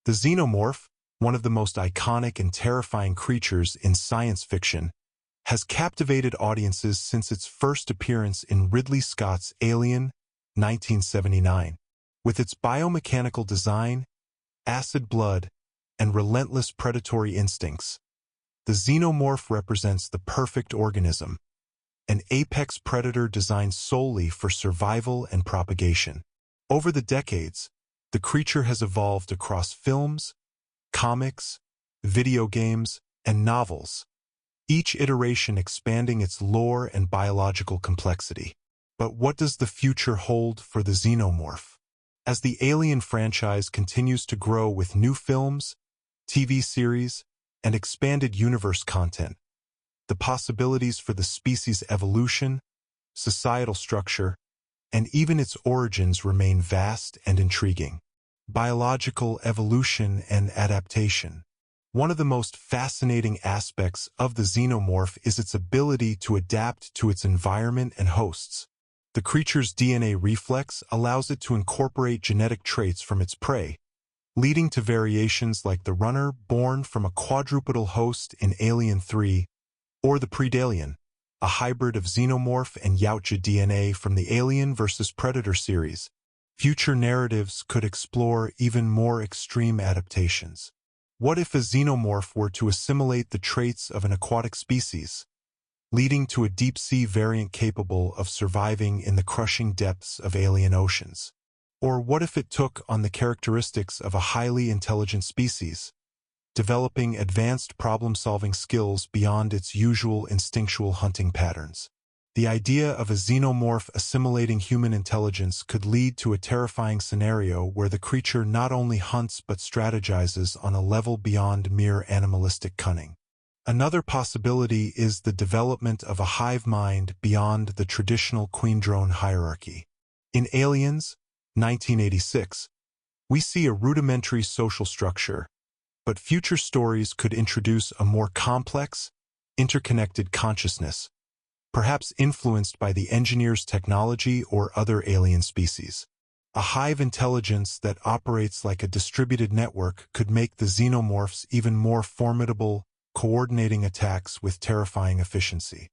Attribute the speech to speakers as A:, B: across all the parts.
A: The xenomorph, one of the most iconic and terrifying creatures in science fiction, has captivated audiences since its first appearance in Ridley Scott's Alien, 1979. With its biomechanical design, acid blood, and relentless predatory instincts, the xenomorph represents the perfect organism, an apex predator designed solely for survival and propagation. Over the decades, the creature has evolved across films, comics, video games, and novels, each iteration expanding its lore and biological complexity. But what does the future hold for the xenomorph? As the Alien franchise continues to grow with new films, TV series, and expanded universe content, the possibilities for the species' evolution, societal structure, and even its origins remain vast and intriguing. Biological evolution and adaptation. One of the most fascinating aspects of the xenomorph is its ability to adapt to its environment and hosts. The creature's DNA reflex allows it to incorporate genetic traits from its prey, leading to variations like the runner born from a quadrupedal host in Alien 3, or the Predalien, a hybrid of xenomorph and Yautja DNA from the Alien vs. Predator series. Future narratives could explore even more extreme adaptations. What if a xenomorph were to assimilate the traits of an aquatic species, leading to a deep-sea variant capable of surviving in the crushing depths of alien oceans? Or what if it took on the characteristics of a highly intelligent species, developing advanced problem-solving skills beyond its usual instinctual hunting patterns? The idea of a xenomorph assimilating human intelligence could lead to a terrifying scenario where the creature not only hunts but strategizes on a level beyond mere animalistic cunning. Another possibility is the development of a hive mind beyond the traditional queen-drone hierarchy. In Aliens, 1986, we see a rudimentary social structure, but future stories could introduce a more complex, interconnected consciousness, perhaps influenced by the engineer's technology or other alien species. A hive intelligence that operates like a distributed network could make the xenomorphs even more formidable, coordinating attacks with terrifying efficiency.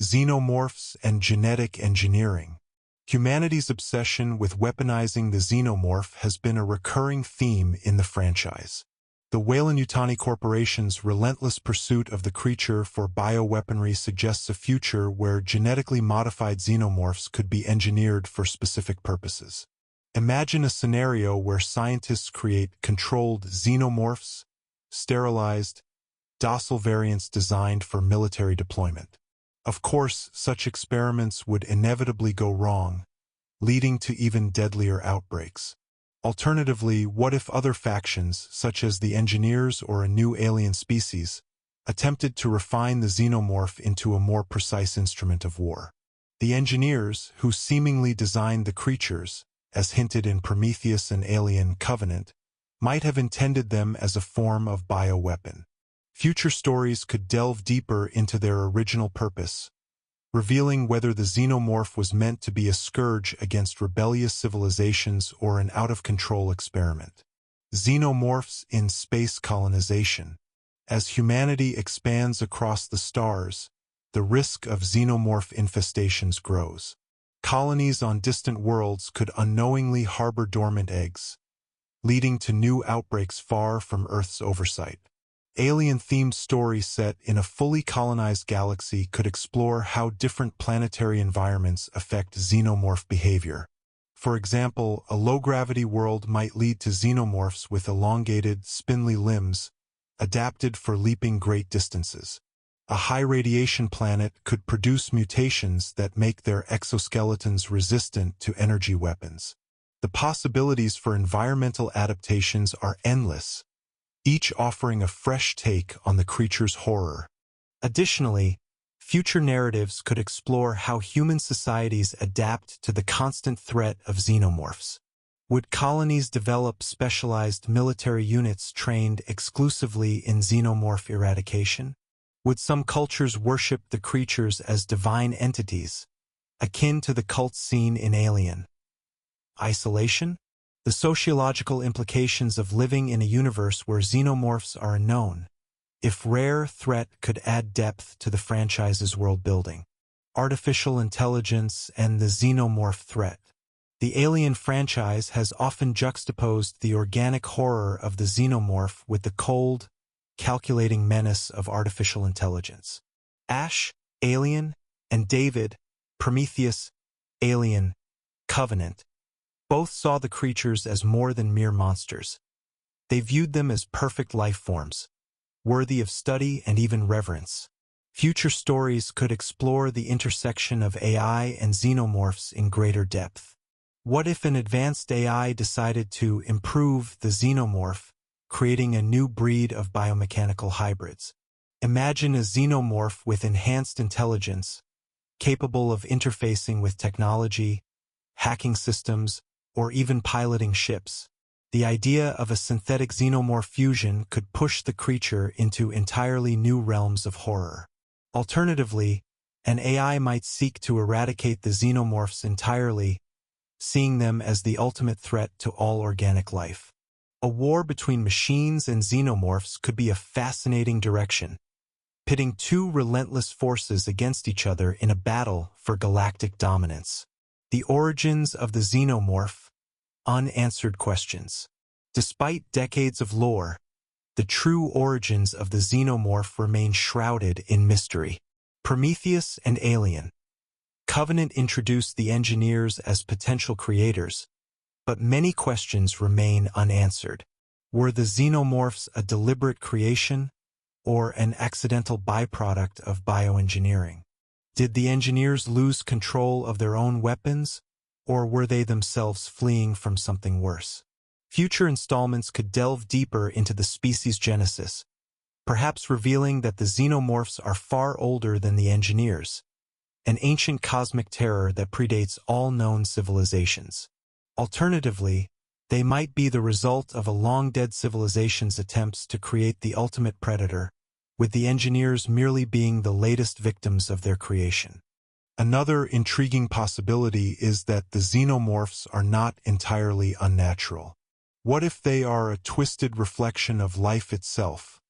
A: Xenomorphs and genetic engineering. Humanity's obsession with weaponizing the xenomorph has been a recurring theme in the franchise. The Weyland-Yutani Corporation's relentless pursuit of the creature for bioweaponry suggests a future where genetically modified xenomorphs could be engineered for specific purposes. Imagine a scenario where scientists create controlled xenomorphs, sterilized, docile variants designed for military deployment. Of course, such experiments would inevitably go wrong, leading to even deadlier outbreaks. Alternatively, what if other factions, such as the Engineers or a new alien species, attempted to refine the xenomorph into a more precise instrument of war? The Engineers, who seemingly designed the creatures, as hinted in Prometheus and Alien Covenant, might have intended them as a form of bioweapon. Future stories could delve deeper into their original purpose, revealing whether the xenomorph was meant to be a scourge against rebellious civilizations or an out-of-control experiment. Xenomorphs in space colonization. As humanity expands across the stars, the risk of xenomorph infestations grows. Colonies on distant worlds could unknowingly harbor dormant eggs, leading to new outbreaks far from Earth's oversight. Alien-themed stories set in a fully colonized galaxy could explore how different planetary environments affect xenomorph behavior. For example, a low-gravity world might lead to xenomorphs with elongated, spindly limbs, adapted for leaping great distances. A high-radiation planet could produce mutations that make their exoskeletons resistant to energy weapons. The possibilities for environmental adaptations are endless, each offering a fresh take on the creature's horror. Additionally, future narratives could explore how human societies adapt to the constant threat of xenomorphs. Would colonies develop specialized military units trained exclusively in xenomorph eradication? Would some cultures worship the creatures as divine entities, akin to the cult scene in Alien? Isolation?
B: The sociological implications of living in a universe where xenomorphs are unknown. If rare threat could add depth to the franchise's world-building. Artificial intelligence and the xenomorph threat. The Alien franchise has often juxtaposed the organic horror of the xenomorph with the cold, calculating menace of artificial intelligence. Ash, Alien, and David, Prometheus, Alien, Covenant, both saw the creatures as more than mere monsters. They viewed them as perfect life forms, worthy of study and even reverence. Future stories could explore the intersection of AI and xenomorphs in greater depth. What if an advanced AI decided to improve the xenomorph, creating a new breed of biomechanical hybrids? Imagine a xenomorph with enhanced intelligence, capable of interfacing with technology, hacking systems, or even piloting ships. The idea of a synthetic xenomorph fusion could push the creature into entirely new realms of horror. Alternatively, an AI might seek to eradicate the xenomorphs entirely, seeing them as the ultimate threat to all organic life. A war between machines and xenomorphs could be a fascinating direction, pitting two relentless forces against each other in a battle for galactic dominance. The origins of the xenomorph, unanswered questions. Despite decades of lore, the true origins of the xenomorph remain shrouded in mystery. Prometheus and Alien. Covenant introduced the engineers as potential creators, but many questions remain unanswered. Were the xenomorphs a deliberate creation or an accidental byproduct of bioengineering? Did the engineers lose control of their own weapons, or were they themselves fleeing from something worse? Future installments could delve deeper into the species' genesis, perhaps revealing that the xenomorphs are far older than the engineers, an ancient cosmic terror that predates all known civilizations. Alternatively, they might be the result of a long-dead civilization's attempts to create the ultimate predator, with the engineers merely being the latest victims of their creation.
A: Another intriguing possibility is that the xenomorphs are not entirely unnatural. What if they are a twisted reflection of life itself,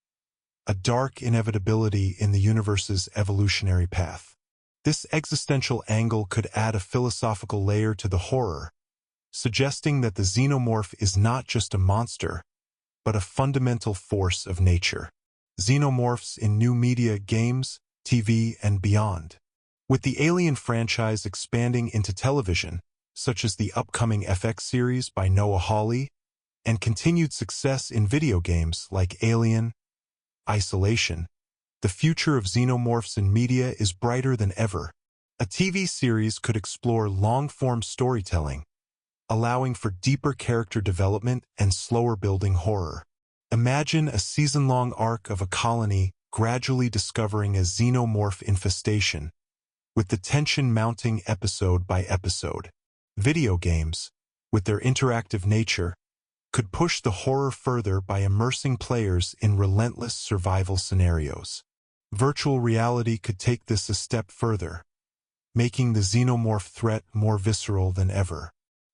A: a dark inevitability in the universe's evolutionary path? This existential angle could add a philosophical layer to the horror, suggesting that the xenomorph is not just a monster, but a fundamental force of nature. Xenomorphs in new media, games, TV, and beyond. With the Alien franchise expanding into television, such as the upcoming FX series by Noah Hawley, and continued success in video games like Alien, Isolation, the future of xenomorphs in media is brighter than ever. A TV series could explore long-form storytelling, allowing for deeper character development and slower building horror. Imagine a season-long arc of a colony gradually discovering a xenomorph infestation, with the tension mounting episode by episode. Video games, with their interactive nature, could push the horror further by immersing players in relentless survival scenarios. Virtual reality could take this a step further, making the xenomorph threat more visceral than ever.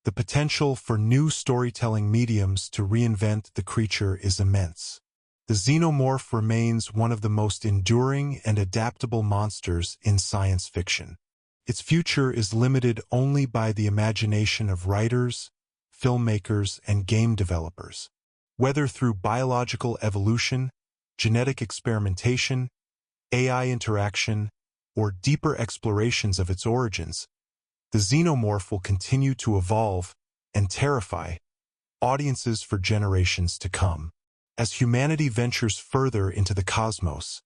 A: The potential for new storytelling mediums to reinvent the creature is immense. The xenomorph remains one of the most enduring and adaptable monsters in science fiction. Its future is limited only by the imagination of writers, filmmakers, and game developers. Whether through biological evolution, genetic experimentation, AI interaction, or deeper explorations of its origins, the xenomorph will continue to evolve and terrify audiences for generations to come. As humanity ventures further into the cosmos,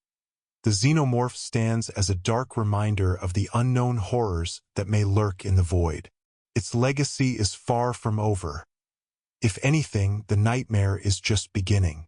A: the xenomorph stands as a dark reminder of the unknown horrors that may lurk in the void. Its legacy is far from over. If anything, the nightmare is just beginning.